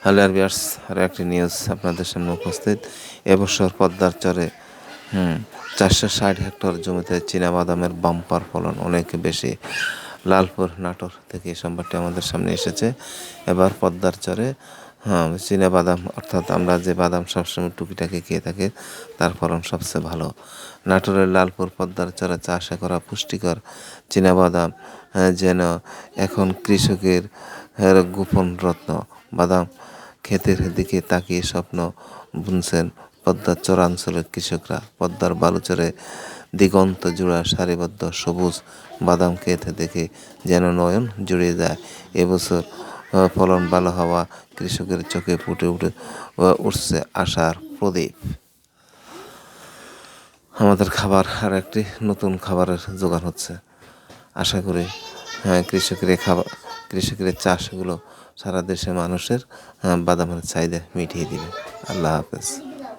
Hello viewers, আরও একটি news আপনাদের সামনে উপস্থিত। এবছর পদ্মার চরে 460 হেক্টর জমিতে চীনাবাদামের বাম্পার ফলন, অনেক বেশি। লালপুর নাটোর থেকে এই সংবাদটি আমাদের সামনে এসেছে। এবার পদ্মার চরে চীনাবাদাম, অর্থাৎ আমরা যে বাদাম সবসময় টুকিটাকি খেয়ে থাকি, তার ফলন সবচেয়ে ভালো। নাটোরের লালপুর পদ্মার চরে চাষে করা পুষ্টিকর চীনাবাদাম যেন এখন কৃষকের গোপন রত্ন। বাদাম ক্ষেতের দিকে তাকিয়ে স্বপ্ন বুনছেন পদ্মার চরাঞ্চলের কৃষকরা। পদ্মার বালুচরে দিগন্ত জোড়া সারিবদ্ধ সবুজ বাদাম ক্ষেত দেখে যেন নয়ন জুড়িয়ে যায়। এবছর ফলন ভালো হওয়া কৃষকের চোখে ফুটে উঠছে আশার প্রদীপ। আমাদের খাবার আর একটি নতুন খাবারের জোগান হচ্ছে। আশা করি কৃষকের চাষগুলো সারা দেশের মানুষের বাদামের চাহিদা মিটিয়ে দিবে। আল্লাহ হাফেজ।